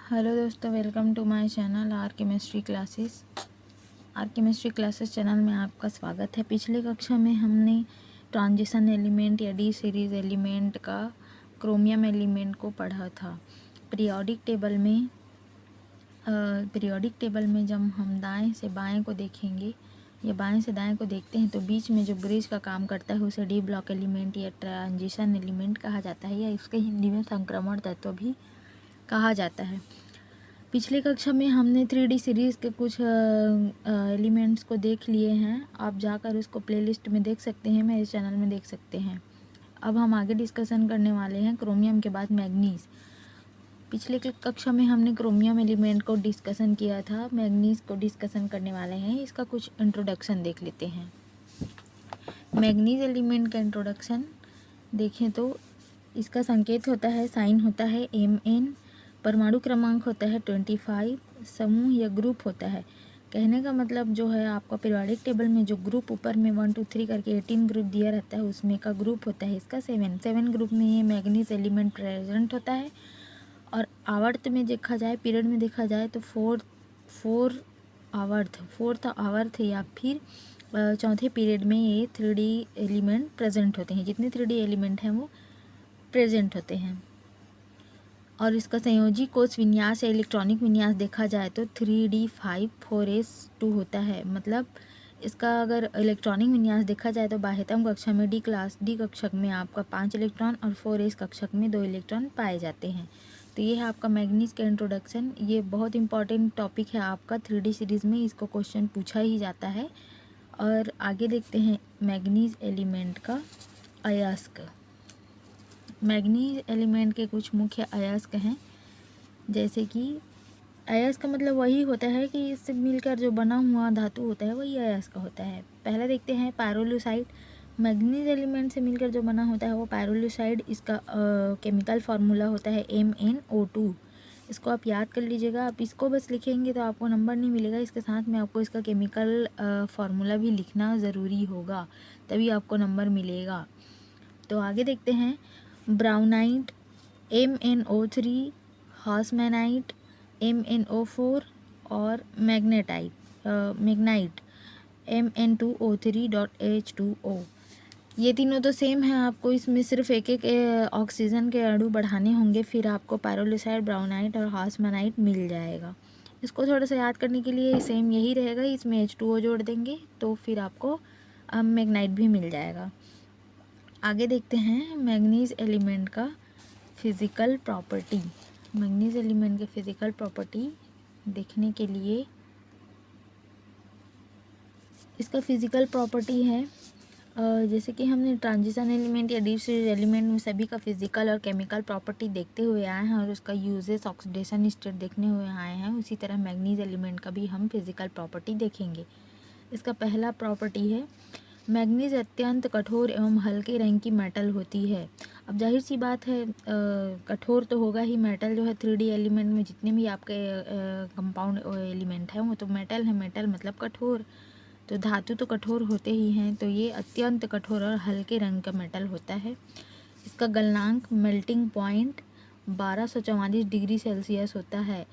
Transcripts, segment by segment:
Hello दोस्तों, welcome to my channel R chemistry classes. R chemistry classes channel में आपका स्वागत है। पिछले कक्षा में हमने ट्रांजिशन एलिमेंट या डी सीरीज़ एलिमेंट का क्रोमियम एलिमेंट को पढ़ा था। पीरियोडिक टेबल में जब हम दाएं से बाएं को देखेंगे या बाएं से दाएं को देखते हैं तो बीच में जो ब्रिज का काम करता है उसे डी ब्लॉक एलिमेंट या ट्रांजिशन एलिमेंट कहा जाता है, या इसके हिंदी में संक्रमण तत्व भी कहा जाता है। पिछली कक्षा में हमने 3D सीरीज़ के कुछ एलिमेंट्स को देख लिए हैं। आप जाकर उसको प्लेलिस्ट में देख सकते हैं, मेरे चैनल में देख सकते हैं। अब हम आगे डिस्कशन करने वाले हैं क्रोमियम के बाद मैग्नीज़। पिछले कक्षा में हमने क्रोमियम एलिमेंट को डिस्कशन किया था, मैग्नीज़ को डिस्कशन करने वाले हैं। इसका कुछ इंट्रोडक्शन देख लेते हैं। मैग्नीज़ एलिमेंट का इंट्रोडक्शन देखें तो इसका संकेत होता है, साइन होता है Mn, परमाणु क्रमांक होता है 25, समूह या ग्रुप होता है। कहने का मतलब जो है आपका पीरियोडिक टेबल में जो ग्रुप ऊपर में 1 2 3 करके 18 ग्रुप दिया रहता है उसमें का ग्रुप होता है इसका 7 ग्रुप में ये मैग्नीज एलिमेंट प्रेजेंट होता है। और आवर्त में देखा जाए, पीरियड में देखा जाए तो फोर्थ आवर्त या फिर चौथे पीरियड में ये 3D एलिमेंट प्रेजेंट होते हैं। जितने 3D एलिमेंट हैं वो प्रेजेंट होते हैं। और इसका संयोजी कोष विन्यास या इलेक्ट्रॉनिक विन्यास देखा जाए तो 3D5 4s2 होता है। मतलब इसका अगर इलेक्ट्रॉनिक विन्यास देखा जाए तो बाह्यतम कक्षा में डी कक्षक में आपका 5 इलेक्ट्रॉन और 4s कक्षक में 2 इलेक्ट्रॉन पाए जाते हैं। तो ये है आपका मैग्नीज का इंट्रोडक्शन। ये बहुत इंपॉर्टेंट टॉपिक है आपका 3D सीरीज़ में, इसको क्वेश्चन पूछा ही जाता है। और आगे देखते हैं मैग्नीज एलिमेंट का अयस्क। मैग्नीज एलिमेंट के कुछ मुख्य अयस्क हैं, जैसे कि अयस्क का मतलब वही होता है कि इससे मिलकर जो बना हुआ धातु होता है वही अयस्क होता है। पहले देखते हैं पायरोलुसाइड। मैग्नीज एलिमेंट से मिलकर जो बना होता है वो पायरोलुसाइड। इसका केमिकल फार्मूला होता है MnO2। इसको आप याद कर लीजिएगा। आप इसको बस लिखेंगे तो आपको नंबर नहीं मिलेगा, इसके साथ में आपको इसका केमिकल फार्मूला भी लिखना ज़रूरी होगा, तभी आपको नंबर मिलेगा। तो आगे देखते हैं ब्राउनाइट MnO3, हॉसमैनाइट MnO4 और मैग्नाइट Mn2O3.H2O। ये तीनों तो सेम है, आपको इसमें सिर्फ एक एक ऑक्सीजन के अणु बढ़ाने होंगे, फिर आपको पायरोलुसाइड, ब्राउनाइट और हॉसमैनाइट मिल जाएगा। इसको थोड़ा सा याद करने के लिए सेम यही रहेगा, इसमें H2O जोड़ देंगे तो फिर आपको मैग्नाइट भी मिल जाएगा। आगे देखते हैं मैग्नीज एलिमेंट का फिज़िकल प्रॉपर्टी। मैग्नीज एलिमेंट के फिज़िकल प्रॉपर्टी देखने के लिए इसका फिज़िकल प्रॉपर्टी है, जैसे कि हमने ट्रांजिशन एलिमेंट या डीप सीरीज एलिमेंट में सभी का फिज़िकल और केमिकल प्रॉपर्टी देखते हुए आए हैं और उसका यूजेस ऑक्सीडेशन स्टेट देखने हुए आए हैं, उसी तरह मैग्नीज एलिमेंट का भी हम फिज़िकल प्रॉपर्टी देखेंगे। इसका पहला प्रॉपर्टी है मैग्नीज अत्यंत कठोर एवं हल्के रंग की मेटल होती है। अब जाहिर सी बात है, कठोर तो होगा ही। मेटल जो है 3D एलिमेंट में जितने भी आपके कंपाउंड एलिमेंट हैं वो तो मेटल है। मेटल मतलब कठोर, तो धातु तो कठोर होते ही हैं। तो ये अत्यंत कठोर और हल्के रंग का मेटल होता है। इसका गलनांक मेल्टिंग पॉइंट 1244 डिग्री सेल्सियस होता है।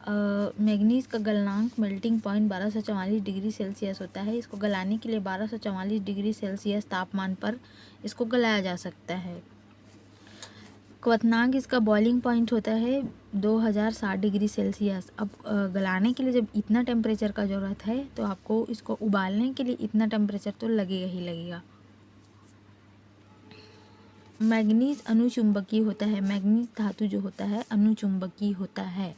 मैग्नीज का गलनांक मेल्टिंग पॉइंट 1244 डिग्री सेल्सियस होता है। इसको गलाने के लिए 1244 डिग्री सेल्सियस तापमान पर इसको गलाया जा सकता है। क्वथनांक इसका बॉइलिंग पॉइंट होता है 2060 डिग्री सेल्सियस। अब गलाने के लिए जब इतना टेम्परेचर का ज़रूरत है तो आपको इसको उबालने के लिए इतना टेम्परेचर तो लगेगा ही लगेगा। मैग्नीज अनुचुंबकीय होता है। मैग्नीज धातु जो होता है अनुचुंबकीय होता है,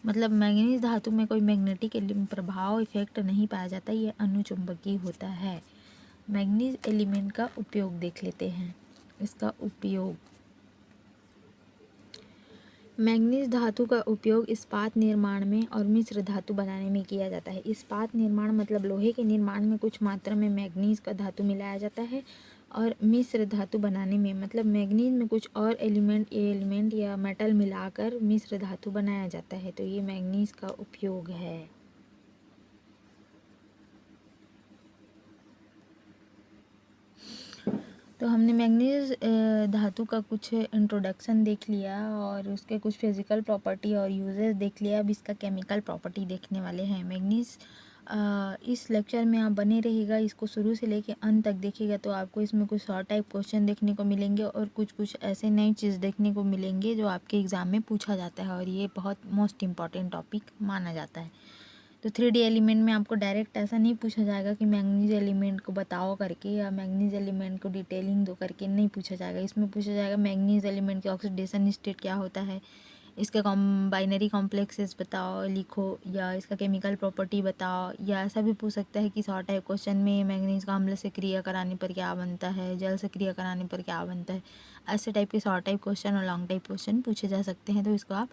मतलब मैग्नीज धातु में कोई मैग्नेटिक प्रभाव इफेक्ट नहीं पाया जाता, ये अनुचुंबकीय होता है। मैग्नीज एलिमेंट का उपयोग देख लेते हैं। इसका उपयोग, मैग्नीज धातु का उपयोग इस्पात निर्माण में और मिश्र धातु बनाने में किया जाता है। इस्पात निर्माण मतलब लोहे के निर्माण में कुछ मात्रा में मैग्नीज का धातु मिलाया जाता है, और मिश्र धातु बनाने में मतलब मैग्नीज में कुछ और एलिमेंट या मेटल मिलाकर मिश्र धातु बनाया जाता है। तो ये मैग्नीज का उपयोग है। तो तो हमने मैंगनीज धातु का कुछ इंट्रोडक्शन देख लिया और उसके कुछ फिज़िकल प्रॉपर्टी और यूजेस देख लिया। अब इसका केमिकल प्रॉपर्टी देखने वाले हैं। मैंगनीज इस लेक्चर में आप बने रहिएगा, इसको शुरू से लेके अंत तक देखिएगा तो आपको इसमें कुछ शॉर्ट टाइप क्वेश्चन देखने को मिलेंगे और कुछ ऐसे नई चीज़ देखने को मिलेंगे जो आपके एग्ज़ाम में पूछा जाता है और ये बहुत मोस्ट इम्पॉर्टेंट टॉपिक माना जाता है। तो 3D एलिमेंट में आपको डायरेक्ट ऐसा नहीं पूछा जाएगा कि मैंगनीज एलिमेंट को बताओ करके या मैंगनीज एलिमेंट को डिटेलिंग दो करके, नहीं पूछा जाएगा। इसमें पूछा जाएगा मैंगनीज एलिमेंट के ऑक्सीडेशन स्टेट क्या होता है, इसके बाइनरी कॉम्प्लेक्सेस बताओ लिखो, या इसका केमिकल प्रॉपर्टी बताओ, या ऐसा भी पूछ सकता है कि शॉर्ट टाइप क्वेश्चन में मैंगनीज का अम्ल से क्रिया कराने पर क्या बनता है, जल से क्रिया कराने पर क्या बनता है। ऐसे टाइप के शॉर्ट टाइप क्वेश्चन और लॉन्ग टाइप क्वेश्चन पूछे जा सकते हैं। तो इसको आप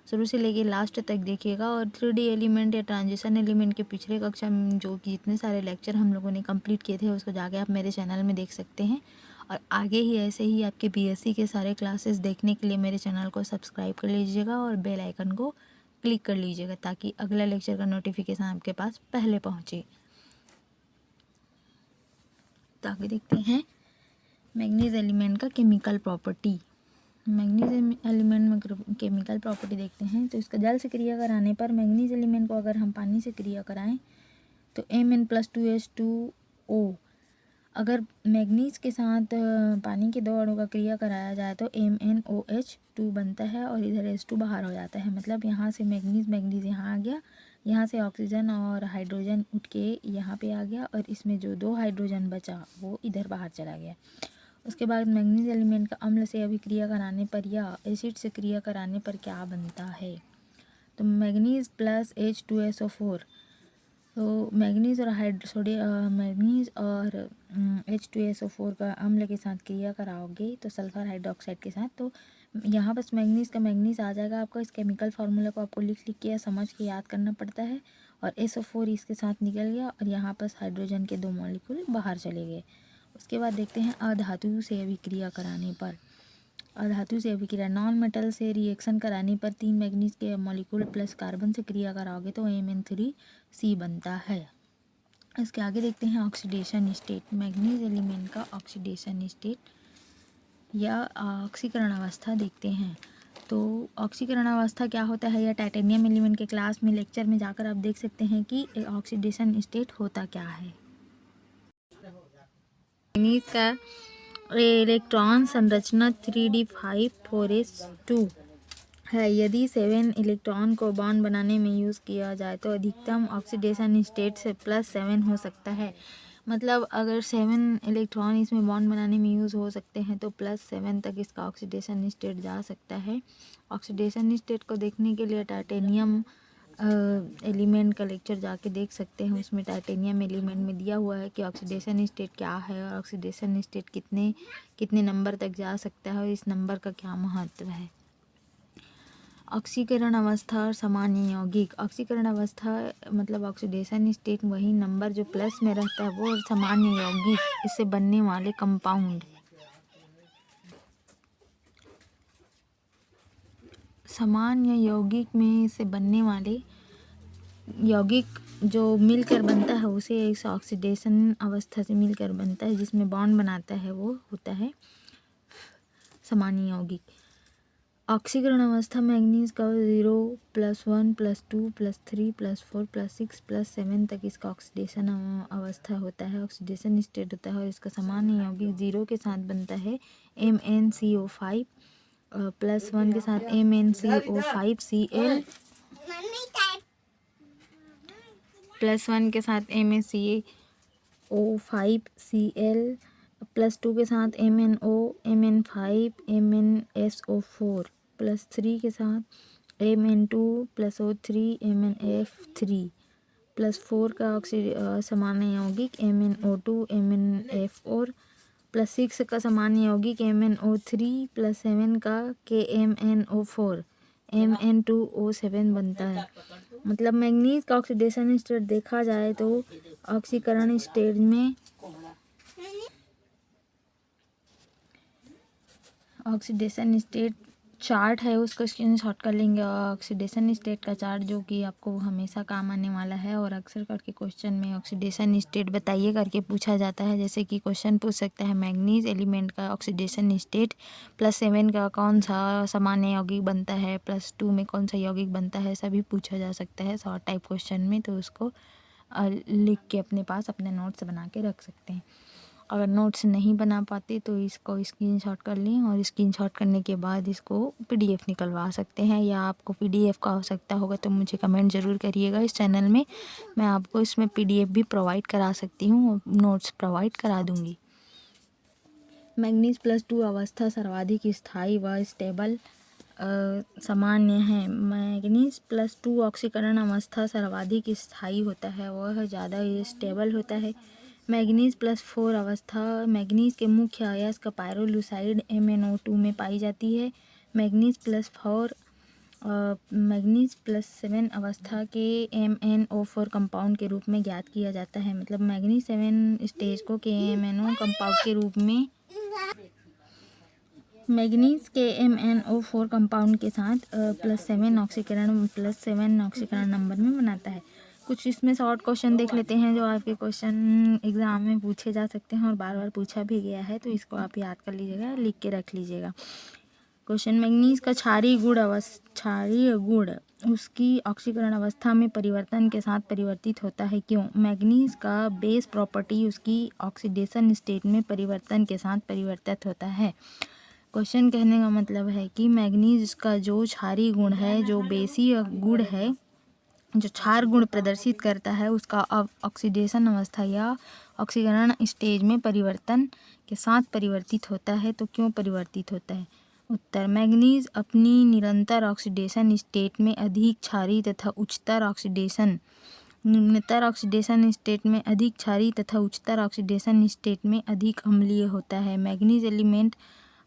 शुरू से लेके लास्ट तक देखिएगा। और 3D एलिमेंट या ट्रांजिशन एलिमेंट के पिछले कक्षा में जो कि जितने सारे लेक्चर हम लोगों ने कंप्लीट किए थे उसको जाके आप मेरे चैनल में देख सकते हैं। और आगे ही ऐसे ही आपके BSc के सारे क्लासेस देखने के लिए मेरे चैनल को सब्सक्राइब कर लीजिएगा और बेल आइकन को क्लिक कर लीजिएगा ताकि अगला लेक्चर का नोटिफिकेशन आपके पास पहले पहुँचे। तो आगे देखते हैं मैंगनीज एलिमेंट का केमिकल प्रॉपर्टी। मैंगनीज एलिमेंट में केमिकल प्रॉपर्टी देखते हैं। तो इसका जल से क्रिया कराने पर मैंगनीज एलिमेंट को अगर हम पानी से क्रिया कराएं तो Mn+2H2O, अगर मैंगनीज के साथ पानी के 2 अणु का क्रिया कराया जाए तो MnOH2 बनता है और इधर H2 बाहर हो जाता है। मतलब यहाँ से मैंगनीज यहाँ आ गया, यहाँ से ऑक्सीजन और हाइड्रोजन उठ के यहाँ पे आ गया और इसमें जो 2 हाइड्रोजन बचा वो इधर बाहर चला गया। उसके बाद मैंगनीज एलिमेंट का अम्ल से अभिक्रिया कराने पर या एसिड से क्रिया कराने पर क्या बनता है। तो मैंगनीज प्लस H2SO4, तो मैंगनीज और मैंगनीज और H2SO4 का अम्ल के साथ क्रिया कराओगे तो सल्फर हाइड्रोक्साइड के साथ, तो यहाँ बस मैंगनीज का मैंगनीज आ जाएगा आपका। इस केमिकल फार्मूला को आपको लिख के समझ के याद करना पड़ता है। और SO4 इसके साथ निकल गया और यहाँ पर हाइड्रोजन के 2 मॉलिक्यूल बाहर चले गए। उसके बाद देखते हैं अधातु से अभिक्रिया कराने पर। अधातु से अभिक्रिया नॉन मेटल से रिएक्शन कराने पर 3 मैंगनीज के मॉलिक्यूल प्लस कार्बन से क्रिया कराओगे तो Mn3C बनता है। इसके आगे देखते हैं ऑक्सीडेशन स्टेट। मैंगनीज एलिमेंट का ऑक्सीडेशन स्टेट या ऑक्सीकरण अवस्था देखते हैं। तो ऑक्सीकरण अवस्था क्या होता है या टाइटेनियम एलिमेंट के क्लास में लेक्चर में जाकर आप देख सकते हैं कि ऑक्सीडेशन स्टेट होता क्या है। मैंगनीज का इलेक्ट्रॉन संरचना 3d5 4s2 है। यदि 7 इलेक्ट्रॉन को बॉन्ड बनाने में यूज़ किया जाए तो अधिकतम ऑक्सीडेशन स्टेट से +7 हो सकता है। मतलब अगर 7 इलेक्ट्रॉन इसमें बॉन्ड बनाने में यूज़ हो सकते हैं तो +7 तक इसका ऑक्सीडेशन स्टेट जा सकता है। ऑक्सीडेशन स्टेट को देखने के लिए टाइटेनियम एलिमेंट का लेक्चर जाके देख सकते हैं। उसमें टाइटेनियम एलिमेंट में दिया हुआ है कि ऑक्सीडेशन स्टेट क्या है और ऑक्सीडेशन स्टेट कितने नंबर तक जा सकता है और इस नंबर का क्या महत्व है। ऑक्सीकरण अवस्था और सामान्य यौगिक। ऑक्सीकरण अवस्था मतलब ऑक्सीडेशन स्टेट वही नंबर जो प्लस में रहता है वो, सामान्य यौगिक इससे बनने वाले कंपाउंड। सामान्य यौगिक में से बनने वाले यौगिक जो मिलकर बनता है उसे इस ऑक्सीडेशन अवस्था से मिलकर बनता है, जिसमें बॉन्ड बनाता है वो होता है सामान्य यौगिक। ऑक्सीकरण अवस्था मैंगनीज का 0 +1 +2 +3 +4 +6 +7 तक इसका ऑक्सीडेशन अवस्था होता है, ऑक्सीडेशन स्टेट होता है। और इसका सामान्य यौगिक 0 के साथ बनता है MnCO5, +1 के साथ MnCO5Cl, +1 के साथ MnCO5Cl, +2 के साथ MnO, Mn5, MnSO4, +3 के साथ Mn2 +O3, MnF3, +4 का सामान्य यौगिक MnO2, MnF4, +6 का सामान्य यौगिक MnO3, +7 का KMnO4, Mn2O7 बनता है। मतलब मैंगनीज का ऑक्सीडेशन स्टेट देखा जाए तो ऑक्सीकरण स्टेज में ऑक्सीडेशन स्टेट चार्ट है उसको स्क्रीनशॉट कर लेंगे, ऑक्सीडेशन स्टेट का चार्ट जो कि आपको हमेशा काम आने वाला है। और अक्सर करके क्वेश्चन में ऑक्सीडेशन स्टेट बताइए करके पूछा जाता है। जैसे कि क्वेश्चन पूछ सकता है मैग्नीज एलिमेंट का ऑक्सीडेशन स्टेट +7 का कौन सा सामान्य यौगिक बनता है, +2 में कौन सा यौगिक बनता है, सभी पूछा जा सकता है शॉर्ट टाइप क्वेश्चन में। तो उसको लिख के अपने पास अपने नोट्स बना के रख सकते हैं। अगर नोट्स नहीं बना पाते तो इसको स्क्रीनशॉट कर लें, और स्क्रीनशॉट करने के बाद इसको पीडीएफ निकलवा सकते हैं, या आपको पीडीएफ का आवश्यकता होगा तो मुझे कमेंट ज़रूर करिएगा इस चैनल में। मैं आपको इसमें पीडीएफ भी प्रोवाइड करा सकती हूँ, नोट्स प्रोवाइड करा दूँगी। मैग्नीज +2 अवस्था सर्वाधिक स्थायी व स्टेबल सामान्य है। मैग्नीज +2 ऑक्सीकरण अवस्था सर्वाधिक स्थायी होता है, वह ज़्यादा स्टेबल होता है। मैग्नीज +4 अवस्था मैग्नीज के मुख्य अयस्क पायरोलुसाइड MnO2 में पाई जाती है। मैग्नीज +7 अवस्था के MnO4 कंपाउंड के रूप में ज्ञात किया जाता है। मतलब मैग्नीज 7 स्टेज को KMnO कंपाउंड के रूप में मैग्नीज के MnO4 कंपाउंड के साथ +7 ऑक्सीकरण नंबर में बनाता है। कुछ इसमें शॉर्ट क्वेश्चन देख लेते हैं जो आपके क्वेश्चन एग्जाम में पूछे जा सकते हैं और बार बार पूछा भी गया है, तो इसको आप याद कर लीजिएगा, लिख के रख लीजिएगा। क्वेश्चन, मैग्नीज का क्षारीय गुण उसकी ऑक्सीकरण अवस्था में परिवर्तन के साथ परिवर्तित होता है, क्यों? मैग्नीज का बेस प्रॉपर्टी उसकी ऑक्सीडेशन स्टेट में परिवर्तन के साथ परिवर्तित होता है। क्वेश्चन कहने का मतलब है कि मैग्नीज का जो क्षारीय गुण है, जो बेसीय गुण है, जो क्षार गुण प्रदर्शित करता है, उसका ऑक्सीडेशन अवस्था या ऑक्सीकरण स्टेज में परिवर्तन के साथ परिवर्तित होता है। तो क्यों परिवर्तित होता है? उत्तर, मैग्नीज अपनी निरंतर ऑक्सीडेशन स्टेट में अधिक क्षारीय तथा उच्चतर ऑक्सीडेशन निम्नतर ऑक्सीडेशन स्टेट में अधिक क्षारीय तथा उच्चतर ऑक्सीडेशन स्टेट में अधिक अम्लीय होता है। मैग्नीज एलिमेंट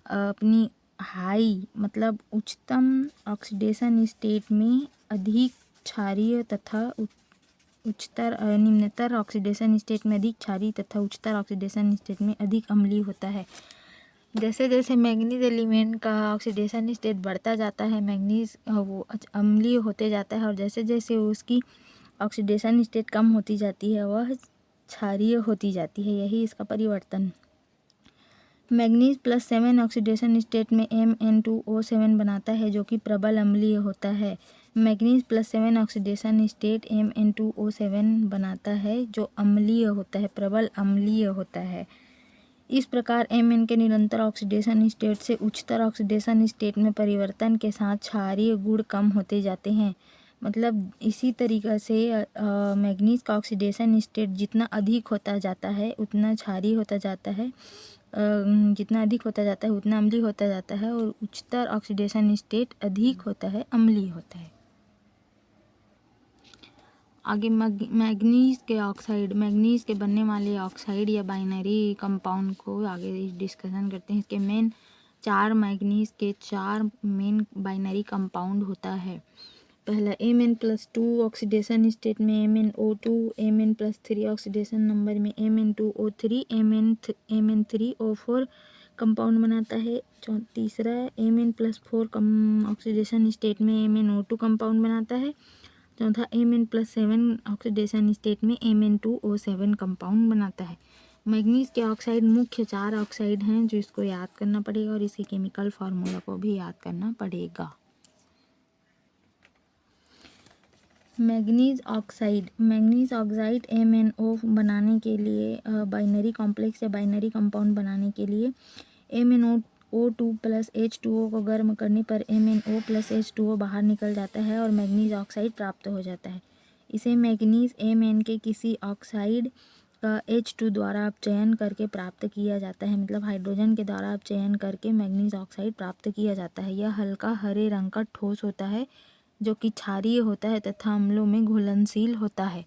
अपनी हाई मतलब उच्चतम ऑक्सीडेशन स्टेट में अधिक क्षारीय तथा निम्नतर ऑक्सीडेशन स्टेट में अधिक क्षारीय तथा उच्चतर ऑक्सीडेशन स्टेट में अधिक अम्लीय होता है। जैसे जैसे मैग्नीज एलिमेंट का ऑक्सीडेशन स्टेट बढ़ता जाता है, मैग्नीज वो अम्लीय होते जाता है, और जैसे जैसे उसकी ऑक्सीडेशन स्टेट कम होती जाती है वह क्षारीय होती जाती है। यही इसका परिवर्तन। मैग्नीज +7 ऑक्सीडेशन स्टेट में MnO2 बनाता है जो कि प्रबल अम्लीय होता है। मैग्नीज +7 ऑक्सीडेशन स्टेट MnO2 बनाता है जो अम्लीय होता है, प्रबल अम्लीय होता है। इस प्रकार Mn के निरंतर ऑक्सीडेशन स्टेट से उच्चतर ऑक्सीडेशन स्टेट में परिवर्तन के साथ क्षारीय गुण कम होते जाते हैं। मतलब इसी तरीक़े से मैग्नीज का ऑक्सीडेशन स्टेट जितना अधिक होता जाता है उतना क्षारीय होता जाता है, जितना अधिक होता जाता है उतना अम्लीय होता जाता है, और उच्चतर ऑक्सीडेशन स्टेट अधिक होता है, अम्लीय होता है। आगे मैग्नीज के ऑक्साइड, मैग्नीज के बनने वाले ऑक्साइड या बाइनरी कंपाउंड को आगे डिस्कशन करते हैं। इसके मेन 4 मैग्नीज के 4 मेन बाइनरी कंपाउंड होता है। पहला Mn+2 ऑक्सीडेशन स्टेट में MnO2, Mn+3 ऑक्सीडेशन नंबर में Mn2O3, Mn3O4 कंपाउंड बनाता है। तीसरा Mn+4 ऑक्सीडेशन स्टेट में MnO2 कंपाउंड बनाता है। चौथा Mn+7 ऑक्सीडेशन स्टेट में Mn2O7 कंपाउंड बनाता है। मैग्नीज के ऑक्साइड मुख्य 4 ऑक्साइड हैं जो इसको याद करना पड़ेगा, और इसके केमिकल फार्मूला को भी याद करना पड़ेगा। मैग्नीज ऑक्साइड MnO बनाने के लिए बाइनरी कॉम्प्लेक्स या बाइनरी कंपाउंड बनाने के लिए MnO2 + H2O को गर्म करने पर MnO + H2O बाहर निकल जाता है और मैग्नीज ऑक्साइड प्राप्त हो जाता है। इसे मैग्नीज Mn के किसी ऑक्साइड का H2 द्वारा अपचयन करके प्राप्त किया जाता है। मतलब हाइड्रोजन के द्वारा अपचयन करके मैग्नीज ऑक्साइड प्राप्त किया जाता है। यह हल्का हरे रंग का ठोस होता है जो कि क्षारीय होता है तथा अम्लों में घुलनशील होता है।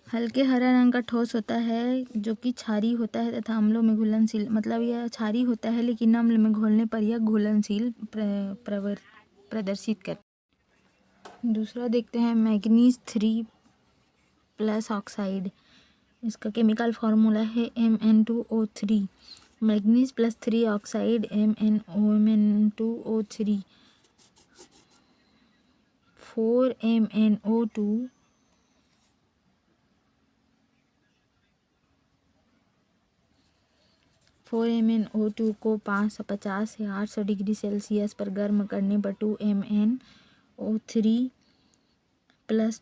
हल्के हरा रंग का ठोस होता है जो कि क्षारीय होता है तथा अम्लों में घुलनशील, मतलब यह क्षारीय होता है लेकिन अम्ल में घोलने पर यह घुलनशील प्रदर्शित करता है। दूसरा देखते हैं मैग्नीज 3+ ऑक्साइड। इसका केमिकल फार्मूला है Mn2O3। Manganese plus 3 oxide MnO2O3 4MnO2 4MnO2 को 550 से 800 डिग्री सेल्सियस पर गर्म करने पर 2MnO3 प्लस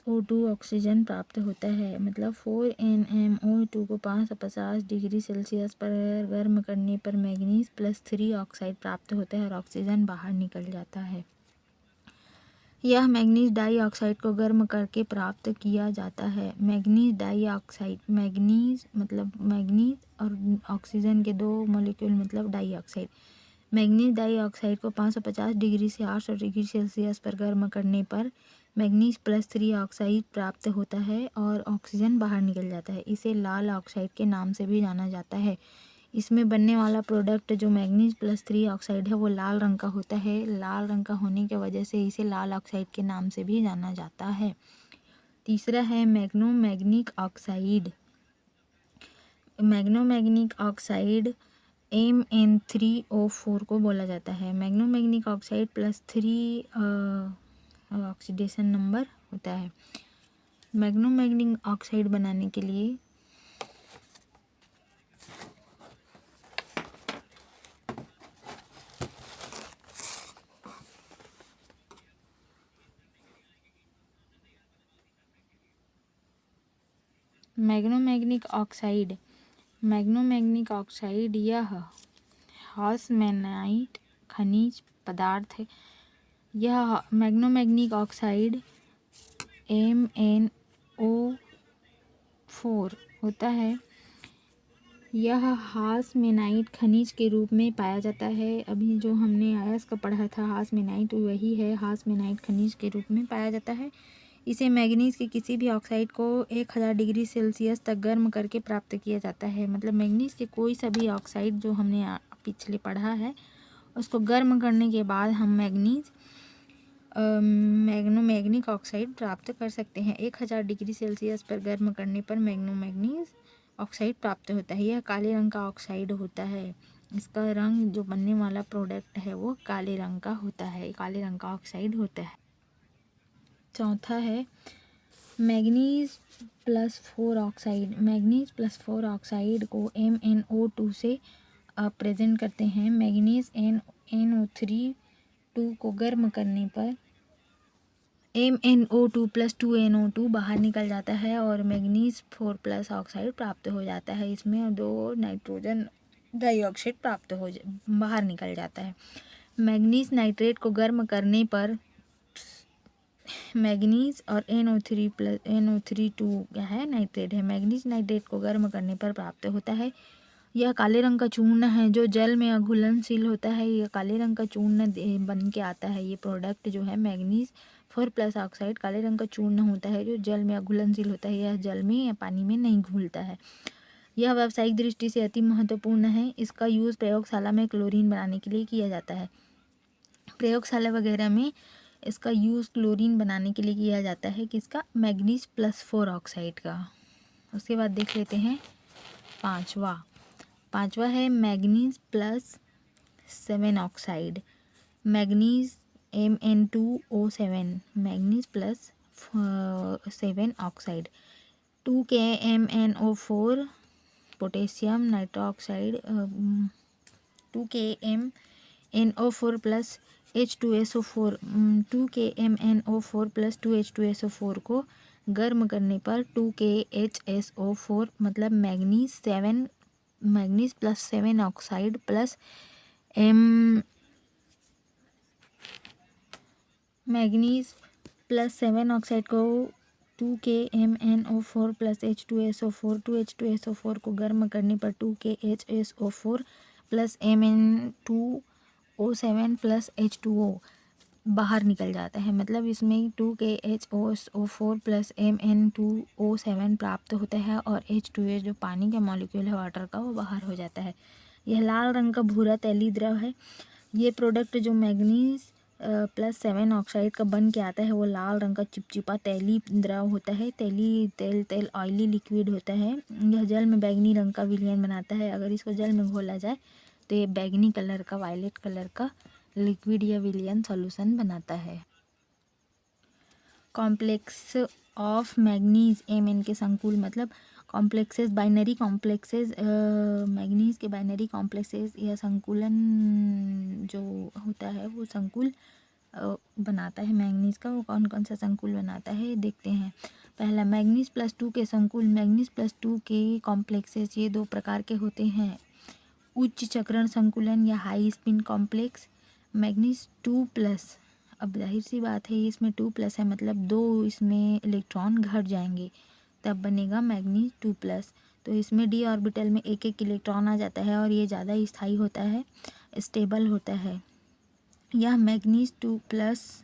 O2 ऑक्सीजन प्राप्त होता है। मतलब 4NMO2 को 550 डिग्री सेल्सियस पर गर्म करने पर मैग्नीज प्लस 3 ऑक्साइड प्राप्त होता है और ऑक्सीजन बाहर निकल जाता है। यह मैग्नीज डाइऑक्साइड को गर्म करके प्राप्त किया जाता है। मैग्नीज डाइऑक्साइड, मैग्नीज मतलब मैग्नीज और ऑक्सीजन के दो मॉलिक्यूल मतलब डाइऑक्साइड। मैग्नीज डाइऑक्साइड को 550 डिग्री से 800 डिग्री सेल्सियस पर गर्म करने पर मैग्नीज प्लस 3 ऑक्साइड प्राप्त होता है और ऑक्सीजन बाहर निकल जाता है। इसे लाल ऑक्साइड के नाम से भी जाना जाता है। इसमें बनने वाला प्रोडक्ट जो मैग्नीज प्लस 3 ऑक्साइड है वो लाल रंग का होता है। लाल रंग का होने की वजह से इसे लाल ऑक्साइड के नाम से भी जाना जाता है। तीसरा है मैग्नोमैग्निक ऑक्साइड। मैग्नोमैग्निक ऑक्साइड MN3O4 को बोला जाता है। मैग्नोमैग्निक ऑक्साइड प्लस 3 ऑक्सीडेशन नंबर होता है। मैग्नोमैग्निक ऑक्साइड बनाने के लिए मैग्नोमैग्निक ऑक्साइड यह हाउसमैनाइट खनिज पदार्थ है। यह मैग्नोमैग्निक ऑक्साइड MnO4 होता है। यह हाउसमैनाइट खनिज के रूप में पाया जाता है। अभी जो हमने आयस का पढ़ा था हाउसमैनाइट वही है, हाउसमैनाइट खनिज के रूप में पाया जाता है। इसे मैग्नीज के किसी भी ऑक्साइड को 1000 डिग्री सेल्सियस तक गर्म करके प्राप्त किया जाता है। मतलब मैग्नीज के कोई सा भी ऑक्साइड जो हमने पिछले पढ़ा है उसको गर्म करने के बाद हम मैग्नोमैग्निक ऑक्साइड प्राप्त कर सकते हैं। 1000 डिग्री सेल्सियस पर गर्म करने पर मैग्नोमैग्नीज ऑक्साइड प्राप्त होता है। यह काले रंग का ऑक्साइड होता है। इसका रंग जो बनने वाला प्रोडक्ट है वो काले रंग का होता है, काले रंग का ऑक्साइड होता है। चौथा है manganese plus 4 oxide. Manganese plus 4 oxide को MnO2 से प्रेजेंट करते हैं। मैग्नीज NO3 को गर्म करने पर MnO2 प्लस 2NO2 बाहर निकल जाता है और मैग्नीज 4 प्लस ऑक्साइड प्राप्त हो जाता है। इसमें 2 नाइट्रोजन डाइऑक्साइड प्राप्त हो बाहर निकल जाता है। मैग्नीज नाइट्रेट को गर्म करने पर मैग्नीज और NO3 क्या है, नाइट्रेट है। मैग्नीज नाइट्रेट को गर्म करने पर प्राप्त होता है। यह काले रंग का चूर्ण है जो जल में अघुलनशील होता है। यह काले रंग का चूर्ण बन के आता है। ये प्रोडक्ट जो है मैग्नीज 4 प्लस ऑक्साइड काले रंग का चूर्ण होता है जो जल में अघुलनशील होता है। यह जल में या पानी में नहीं घुलता है। यह व्यावसायिक दृष्टि से अति महत्वपूर्ण है। इसका यूज़ प्रयोगशाला में क्लोरीन बनाने के लिए किया जाता है। प्रयोगशाला वगैरह में इसका यूज़ क्लोरीन बनाने के लिए किया जाता है। किसका? मैग्नीज प्लस 4 ऑक्साइड का। उसके बाद देख लेते हैं पांचवा है manganese plus 7 oxide. Manganese Mn2O7 manganese plus 7 oxide. 2KMnO4 potassium nitroxide 2KMnO4 plus H2SO4 2KMnO4 plus 2H2SO4 को गर्म करने पर 2KHSO4 मतलब manganese plus 7 oxide plus manganese plus 7 oxide को 2KMnO4 प्लस H2SO4 2H2SO4 को गर्म करने पर 2KHSO4 plus Mn2O7 plus H2O बाहर निकल जाता है। मतलब इसमें 2KHSO4 प्लस Mn2O7 प्राप्त होता है और H2S जो पानी का मॉलिक्यूल है वाटर का वो बाहर हो जाता है। यह लाल रंग का भूरा तैलीय द्रव है। ये प्रोडक्ट जो मैग्नीज +7 ऑक्साइड का बन के आता है वो लाल रंग का चिपचिपा तैली द्रव होता है। तेल ऑयली लिक्विड होता है। यह जल में बैंगनी रंग का विलयन बनाता है। अगर इसको जल में घोला जाए तो ये बैंगनी कलर का, वायलेट कलर का लिक्विड या विलयन सॉल्यूशन बनाता है। कॉम्प्लेक्स ऑफ मैग्नीज Mn के संकुल मतलब कॉम्प्लेक्सेस, बाइनरी कॉम्प्लेक्सेस, मैग्नीज के बाइनरी कॉम्प्लेक्सेस या संकुलन जो होता है वो संकुल बनाता है मैग्नीज का। वो कौन कौन सा संकुल बनाता है देखते हैं। पहला मैग्नीज +2 के संकुल। मैग्नीज +2 के कॉम्प्लेक्सेस ये 2 प्रकार के होते हैं। उच्च चक्रण संकुलन या हाई स्पिन कॉम्प्लेक्स। मैग्नीज 2+, अब जाहिर सी बात है इसमें 2+ है मतलब 2 इसमें इलेक्ट्रॉन घट जाएंगे तब बनेगा मैग्नीज 2+। तो इसमें d ऑर्बिटल में एक एक इलेक्ट्रॉन आ जाता है और ये ज़्यादा स्थायी होता है, स्टेबल होता है। यह मैग्नीज 2+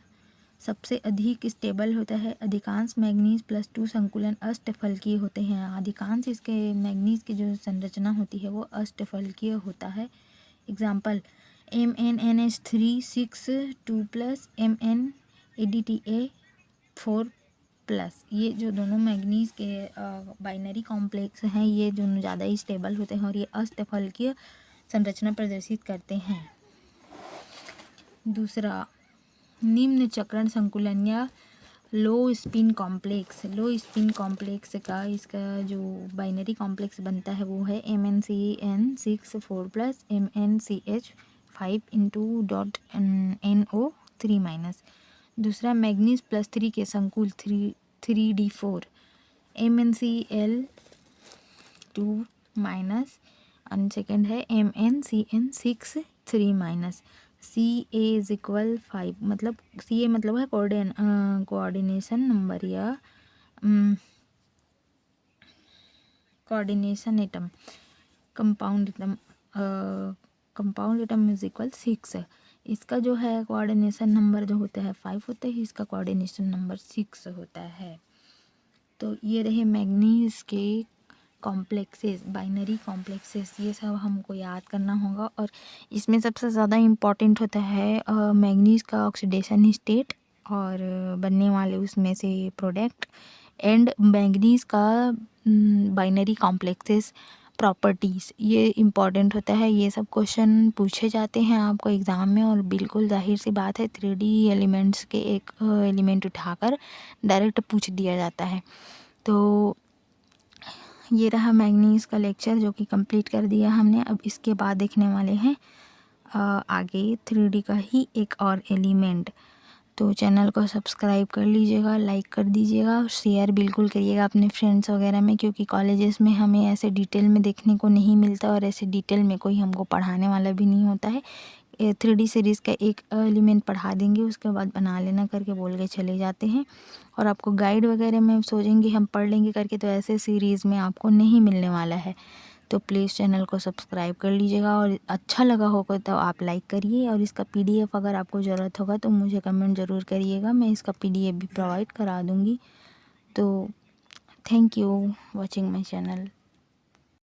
सबसे अधिक स्टेबल होता है। अधिकांश मैग्नीज +2 संकुलन अष्टफलकीय होते हैं। अधिकांश इसके मैग्नीज की जो संरचना होती है वो अष्टफलकीय होता है। Example MnNH3 6 2+, MnADTA 4+। ये जो दोनों मैग्नीज के बाइनरी कॉम्प्लेक्स हैं ये दोनों ज़्यादा ही स्टेबल होते हैं और ये अष्टफलकीय संरचना प्रदर्शित करते हैं। दूसरा, निम्न चक्रण संकुलन या लो स्पिन कॉम्प्लेक्स। लो स्पिन कॉम्प्लेक्स का इसका जो बाइनरी कॉम्प्लेक्स बनता है वो है MnCN6 4+, MnCH 5 (NO3-। दूसरा, मैग्नीज +3 के संकुल 3D4 MnCl 2- और सेकेंड है MnCN6 3-। Ca = 5 मतलब Ca मतलब है कोऑर्डिनेशन नंबर या कोऑर्डिनेशन एटम। Compound atom = 6। इसका जो है कोऑर्डिनेशन नंबर जो होता है 5 होता है, इसका कोऑर्डिनेशन नंबर 6 होता है। तो ये रहे मैग्नीज के कॉम्प्लेक्सेस, बाइनरी कॉम्प्लेक्सेस, ये सब हमको याद करना होगा। और इसमें सबसे ज़्यादा इम्पॉर्टेंट होता है मैग्नीज का ऑक्सीडेशन स्टेट और बनने वाले उसमें से प्रोडक्ट, एंड मैग्नीज का बाइनरी कॉम्प्लेक्सेस प्रॉपर्टीज़, ये इम्पॉर्टेंट होता है। ये सब क्वेश्चन पूछे जाते हैं आपको एग्ज़ाम में और बिल्कुल जाहिर सी बात है 3D एलिमेंट्स के एक एलिमेंट उठाकर डायरेक्ट पूछ दिया जाता है। तो ये रहा मैग्नीज का लेक्चर जो कि कंप्लीट कर दिया हमने। अब इसके बाद देखने वाले हैं आगे 3D का ही एक और एलिमेंट। तो चैनल को सब्सक्राइब कर लीजिएगा, लाइक कर दीजिएगा, शेयर बिल्कुल करिएगा अपने फ्रेंड्स वगैरह में, क्योंकि कॉलेजेस में हमें ऐसे डिटेल में देखने को नहीं मिलता और ऐसे डिटेल में कोई हमको पढ़ाने वाला भी नहीं होता है। 3D सीरीज़ का एक एलिमेंट पढ़ा देंगे, उसके बाद बना लेना करके बोल के चले जाते हैं और आपको गाइड वगैरह में सोचेंगे हम पढ़ लेंगे करके, तो ऐसे सीरीज़ में आपको नहीं मिलने वाला है। तो प्लीज़ चैनल को सब्सक्राइब कर लीजिएगा और अच्छा लगा होगा तो आप लाइक करिए। और इसका PDF अगर आपको ज़रूरत होगा तो मुझे कमेंट ज़रूर करिएगा, मैं इसका PDF भी प्रोवाइड करा दूँगी। तो thank you watching my channel.